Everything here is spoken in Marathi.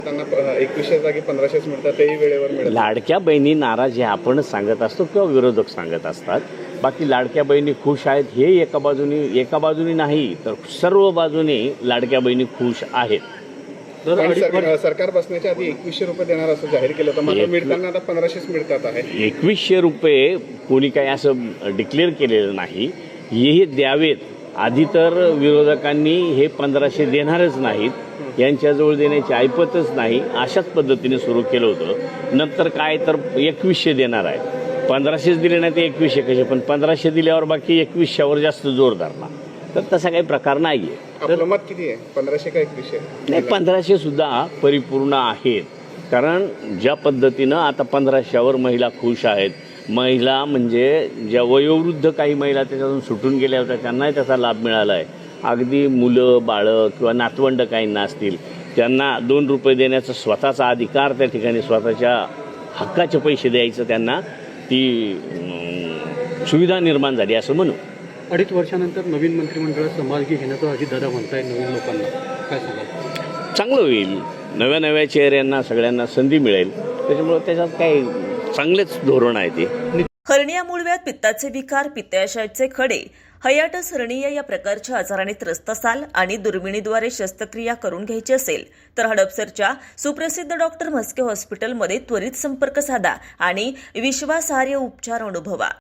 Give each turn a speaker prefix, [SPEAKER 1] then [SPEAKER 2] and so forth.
[SPEAKER 1] त्यांना 2100 जागी 1500 मिळतात, तेही वेळेवर मिळतात.
[SPEAKER 2] लाडक्या बहिणी नाराज आहे आपणच सांगत असतो किंवा विरोधक सांगत असतात. बाकी लाडक्या बहिणी खुश आहेत हे एका बाजूनी नाही तर सर्व बाजूने लाडक्या बहिणी खुश आहेत.
[SPEAKER 1] पण सरकार बसण्याच्या आधी 2100 रुपये देणार असं जाहीर केलं होतं, मात्र मिळताना आता 1500 मिळतात आहे.
[SPEAKER 2] 2100 रुपये कोणी काही असं डिक्लेअर केलेलं नाही. हे द्यावेत. आधी तर विरोधकांनी हे 1500 देणारच नाहीत, यांच्याजवळ देण्याची ऐपतच नाही, अशाच पद्धतीने सुरू केलं होतं. नंतर काय तर 2100 देणार आहे. 1500 दिले नाही ते 2100 कसे, पण 1500 दिल्यावर बाकी 2100वर जास्त जोर धरला. तर तसा काही प्रकार नाही आहे.
[SPEAKER 1] आपलं मत किती आहे, 1500 का 2100?
[SPEAKER 2] नाही, 1500 सुद्धा परिपूर्ण आहेत. कारण ज्या पद्धतीनं आता 1500वर महिला खुश आहेत. महिला म्हणजे ज्या वयोवृद्ध काही महिला त्याच्यातून सुटून गेल्या होत्या त्यांनाही त्याचा लाभ मिळाला आहे. अगदी मुलं बाळं किंवा नातवंड काहींना असतील त्यांना 2 रुपये देण्याचा स्वतःचा अधिकार त्या ठिकाणी, स्वतःच्या हक्काचे पैसे द्यायचं त्यांना ती सुविधा निर्माण झाली असं म्हणू.
[SPEAKER 3] 2.5 वर्षानंतर नवीन मंत्रिमंडळात समाजगी घेण्याचं अजितदादा म्हणताय. नवीन लोकांना काय सांगाल?
[SPEAKER 2] चांगलं होईल. नव्या चेहऱ्यांना सगळ्यांना संधी मिळेल. त्याच्यामुळे त्याच्यात काही चांगलेच धोरण आहे ते.
[SPEAKER 4] हर्निया, मूळव्याध, पित्ताचे विकार, पित्ताशयाचे खडे, हायटिस हर्निया या प्रकारच्या आजाराने त्रस्त असाल आणि दुर्बिणीद्वारे शस्त्रक्रिया करून घ्यायची असेल तर हडपसरच्या सुप्रसिद्ध डॉक्टर म्हस्के हॉस्पिटलमध्ये त्वरित संपर्क साधा आणि विश्वासार्ह उपचार अनुभवा.